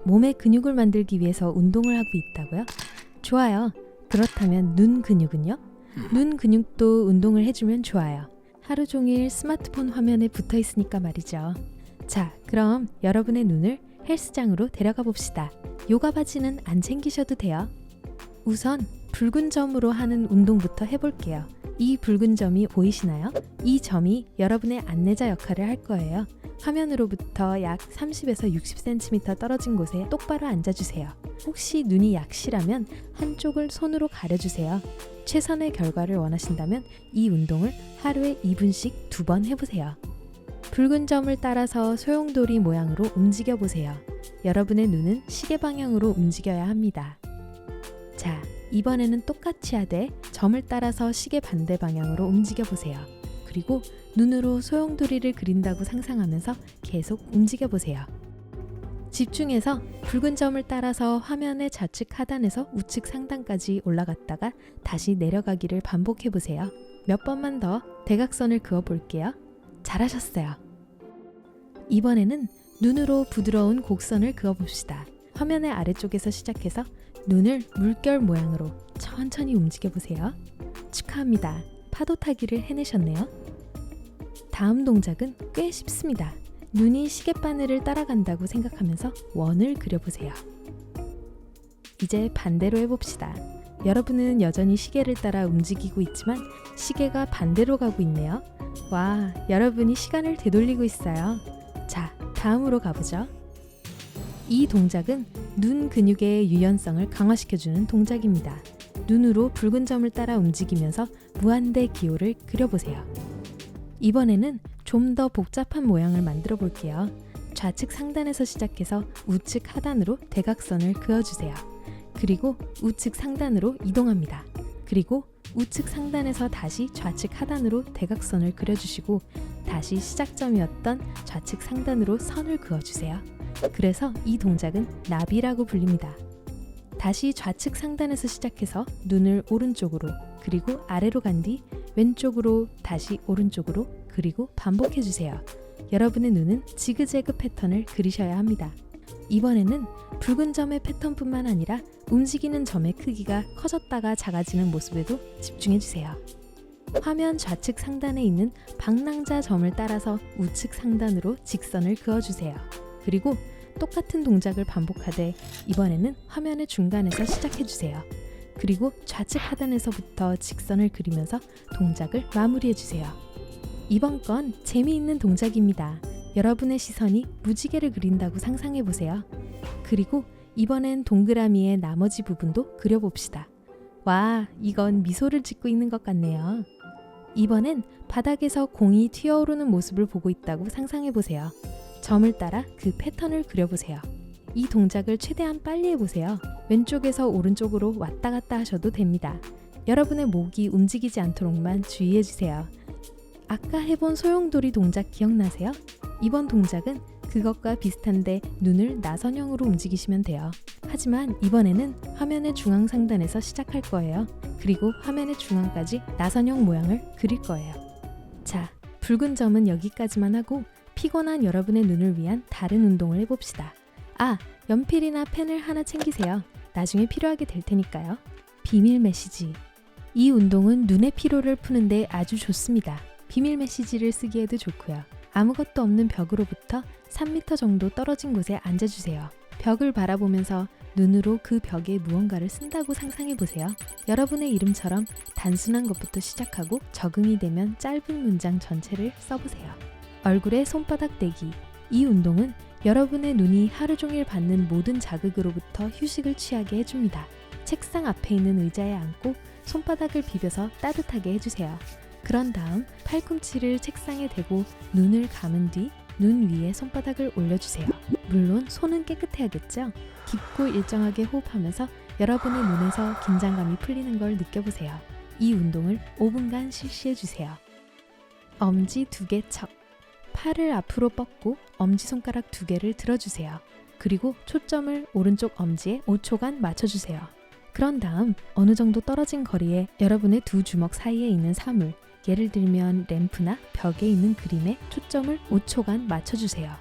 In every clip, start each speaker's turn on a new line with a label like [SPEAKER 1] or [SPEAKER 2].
[SPEAKER 1] 몸의 근육을 만들기 위해서 운동을 하고 있다고요? 좋아요. 그렇다면 눈 근육은요? 눈 근육도 운동을 해주면 좋아요. 하루 종일 스마트폰 화면에 붙어 있으니까 말이죠. 자, 그럼 여러분의 눈을 헬스장으로 데려가 봅시다. 요가 바지는 안 챙기셔도 돼요. 우선 붉은 점으로 하는 운동부터 해볼게요. 이 붉은 점이 보이시나요? 이 점이 여러분의 안내자 역할을 할 거예요. 화면으로부터 약 30에서 60cm 떨어진 곳에 똑바로 앉아주세요. 혹시 눈이 약실하면 한쪽을 손으로 가려주세요. 최선의 결과를 원하신다면 이 운동을 하루에 2분씩 2번 해보세요. 붉은 점을 따라서 소용돌이 모양으로 움직여 보세요. 여러분의 눈은 시계 방향으로 움직여야 합니다. 자, 이번에는 똑같이 하되 점을 따라서 시계 반대 방향으로 움직여 보세요. 그리고 눈으로 소용돌이를 그린다고 상상하면서 계속 움직여 보세요. 집중해서 붉은 점을 따라서 화면의 좌측 하단에서 우측 상단까지 올라갔다가 다시 내려가기를 반복해 보세요. 몇 번만 더 대각선을 그어 볼게요. 잘하셨어요. 이번에는 눈으로 부드러운 곡선을 그어 봅시다. 화면의 아래쪽에서 시작해서 눈을 물결 모양으로 천천히 움직여 보세요. 축하합니다. 파도 타기를 해내셨네요. 다음 동작은 꽤 쉽습니다. 눈이 시계바늘을 따라간다고 생각하면서 원을 그려보세요. 이제 반대로 해봅시다. 여러분은 여전히 시계를 따라 움직이고 있지만 시계가 반대로 가고 있네요. 와, 여러분이 시간을 되돌리고 있어요. 자, 다음으로 가보죠. 이 동작은 눈 근육의 유연성을 강화시켜주는 동작입니다. 눈으로 붉은 점을 따라 움직이면서 무한대 기호를 그려보세요. 이번에는 좀 더 복잡한 모양을 만들어 볼게요. 좌측 상단에서 시작해서 우측 하단으로 대각선을 그어주세요. 그리고 우측 상단으로 이동합니다. 그리고 우측 상단에서 다시 좌측 하단으로 대각선을 그려주시고 다시 시작점이었던 좌측 상단으로 선을 그어주세요. 그래서 이 동작은 나비라고 불립니다. 다시 좌측 상단에서 시작해서 눈을 오른쪽으로 그리고 아래로 간 뒤 왼쪽으로 다시 오른쪽으로 그리고 반복해주세요. 여러분의 눈은 지그재그 패턴을 그리셔야 합니다. 이번에는 붉은 점의 패턴뿐만 아니라 움직이는 점의 크기가 커졌다가 작아지는 모습에도 집중해주세요. 화면 좌측 상단에 있는 방랑자 점을 따라서 우측 상단으로 직선을 그어주세요. 그리고 똑같은 동작을 반복하되 이번에는 화면의 중간에서 시작해주세요. 그리고 좌측 하단에서부터 직선을 그리면서 동작을 마무리해주세요. 이번 건 재미있는 동작입니다. 여러분의 시선이 무지개를 그린다고 상상해보세요. 그리고 이번엔 동그라미의 나머지 부분도 그려봅시다. 와, 이건 미소를 짓고 있는 것 같네요. 이번엔 바닥에서 공이 튀어오르는 모습을 보고 있다고 상상해보세요. 점을 따라 그 패턴을 그려보세요. 이 동작을 최대한 빨리 해보세요. 왼쪽에서 오른쪽으로 왔다 갔다 하셔도 됩니다. 여러분의 목이 움직이지 않도록만 주의해주세요. 아까 해본 소용돌이 동작 기억나세요? 이번 동작은 그것과 비슷한데 눈을 나선형으로 움직이시면 돼요. 하지만 이번에는 화면의 중앙 상단에서 시작할 거예요. 그리고 화면의 중앙까지 나선형 모양을 그릴 거예요. 자, 붉은 점은 여기까지만 하고 피곤한 여러분의 눈을 위한 다른 운동을 해봅시다. 아, 연필이나 펜을 하나 챙기세요. 나중에 필요하게 될 테니까요. 비밀 메시지. 이 운동은 눈의 피로를 푸는데 아주 좋습니다. 비밀 메시지를 쓰기에도 좋고요. 아무것도 없는 벽으로부터 3m 정도 떨어진 곳에 앉아주세요. 벽을 바라보면서 눈으로 그 벽에 무언가를 쓴다고 상상해보세요. 여러분의 이름처럼 단순한 것부터 시작하고 적응이 되면 짧은 문장 전체를 써보세요. 얼굴에 손바닥 대기. 이 운동은 여러분의 눈이 하루 종일 받는 모든 자극으로부터 휴식을 취하게 해줍니다. 책상 앞에 있는 의자에 앉고 손바닥을 비벼서 따뜻하게 해주세요. 그런 다음 팔꿈치를 책상에 대고 눈을 감은 뒤 눈 위에 손바닥을 올려주세요. 물론 손은 깨끗해야겠죠? 깊고 일정하게 호흡하면서 여러분의 눈에서 긴장감이 풀리는 걸 느껴보세요. 이 운동을 5분간 실시해주세요. 엄지 2개 척. 팔을 앞으로 뻗고 엄지손가락 2개를 들어주세요. 그리고 초점을 오른쪽 엄지에 5초간 맞춰주세요. 그런 다음 어느 정도 떨어진 거리에 여러분의 두 주먹 사이에 있는 사물, 예를 들면 램프나 벽에 있는 그림에 초점을 5초간 맞춰주세요.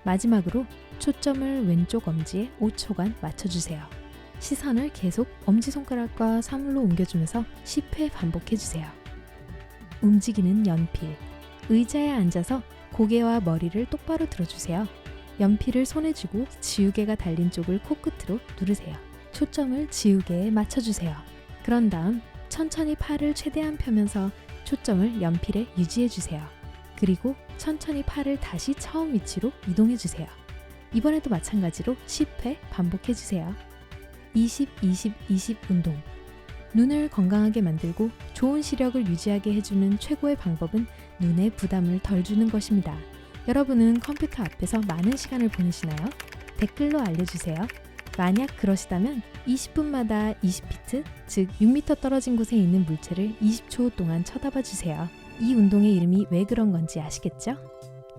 [SPEAKER 1] 마지막으로 초점을 왼쪽 엄지에 5초간 맞춰주세요. 시선을 계속 엄지손가락과 사물로 옮겨주면서 10회 반복해주세요. 움직이는 연필. 의자에 앉아서 고개와 머리를 똑바로 들어주세요. 연필을 손에 쥐고 지우개가 달린 쪽을 코끝으로 누르세요. 초점을 지우개에 맞춰주세요. 그런 다음 천천히 팔을 최대한 펴면서 초점을 연필에 유지해주세요. 그리고 천천히 팔을 다시 처음 위치로 이동해주세요. 이번에도 마찬가지로 10회 반복해주세요. 20, 20, 20 운동. 눈을 건강하게 만들고 좋은 시력을 유지하게 해주는 최고의 방법은 눈에 부담을 덜 주는 것입니다. 여러분은 컴퓨터 앞에서 많은 시간을 보내시나요? 댓글로 알려주세요. 만약 그러시다면 20분마다 20피트, 즉 6m 떨어진 곳에 있는 물체를 20초 동안 쳐다봐 주세요. 이 운동의 이름이 왜 그런 건지 아시겠죠?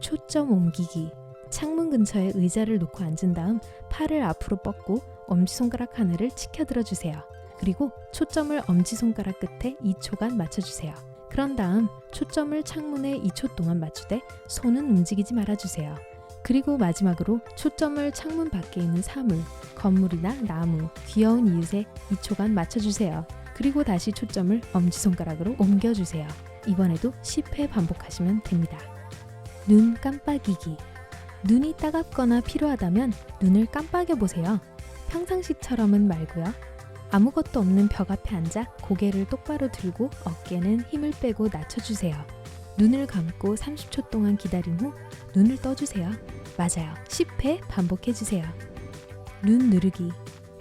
[SPEAKER 1] 초점 옮기기. 창문 근처에 의자를 놓고 앉은 다음 팔을 앞으로 뻗고 엄지손가락 하나를 치켜들어 주세요. 그리고 초점을 엄지손가락 끝에 2초간 맞춰주세요. 그런 다음 초점을 창문에 2초 동안 맞추되 손은 움직이지 말아주세요. 그리고 마지막으로 초점을 창문 밖에 있는 사물, 건물이나 나무, 귀여운 이웃에 2초간 맞춰주세요. 그리고 다시 초점을 엄지손가락으로 옮겨주세요. 이번에도 10회 반복하시면 됩니다. 눈 깜빡이기. 눈이 따갑거나 피로하다면 눈을 깜빡여 보세요. 평상시처럼은 말고요. 아무것도 없는 벽 앞에 앉아 고개를 똑바로 들고 어깨는 힘을 빼고 낮춰주세요. 눈을 감고 30초 동안 기다린 후 눈을 떠주세요. 맞아요. 10회 반복해주세요. 눈 누르기.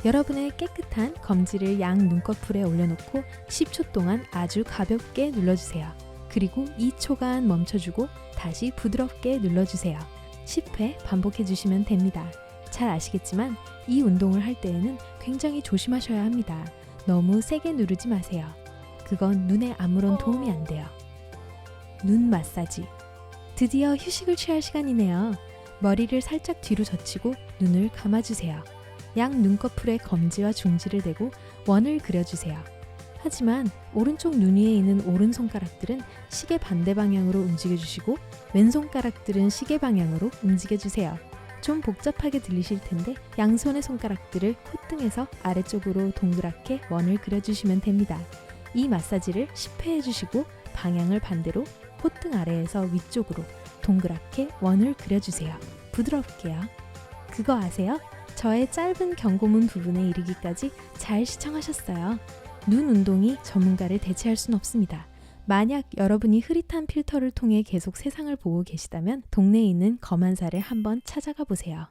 [SPEAKER 1] 여러분의 깨끗한 검지를 양 눈꺼풀에 올려놓고 10초 동안 아주 가볍게 눌러주세요. 그리고 2초간 멈춰주고 다시 부드럽게 눌러주세요. 10회 반복해주시면 됩니다. 잘 아시겠지만 이 운동을 할 때에는 굉장히 조심하셔야 합니다. 너무 세게 누르지 마세요. 그건 눈에 아무런 도움이 안 돼요. 눈 마사지. 드디어 휴식을 취할 시간이네요. 머리를 살짝 뒤로 젖히고 눈을 감아주세요. 양 눈꺼풀에 검지와 중지를 대고 원을 그려주세요. 하지만 오른쪽 눈 위에 있는 오른손가락들은 시계 반대 방향으로 움직여주시고 왼손가락들은 시계 방향으로 움직여주세요. 좀 복잡하게 들리실 텐데 양손의 손가락들을 콧등에서 아래쪽으로 동그랗게 원을 그려주시면 됩니다. 이 마사지를 10회 해주시고 방향을 반대로 콧등 아래에서 위쪽으로 동그랗게 원을 그려주세요. 부드럽게요. 그거 아세요? 저의 짧은 경고문 부분에 이르기까지 잘 시청하셨어요. 눈 운동이 전문가를 대체할 순 없습니다. 만약 여러분이 흐릿한 필터를 통해 계속 세상을 보고 계시다면 동네에 있는 검안사를 한번 찾아가 보세요.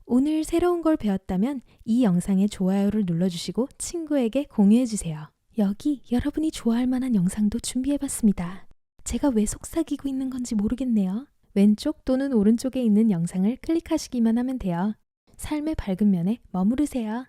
[SPEAKER 1] 오늘 새로운 걸 배웠다면 이 영상에 좋아요를 눌러주시고 친구에게 공유해주세요. 여기 여러분이 좋아할 만한 영상도 준비해봤습니다. 제가 왜 속삭이고 있는 건지 모르겠네요. 왼쪽 또는 오른쪽에 있는 영상을 클릭하시기만 하면 돼요. 삶의 밝은 면에 머무르세요.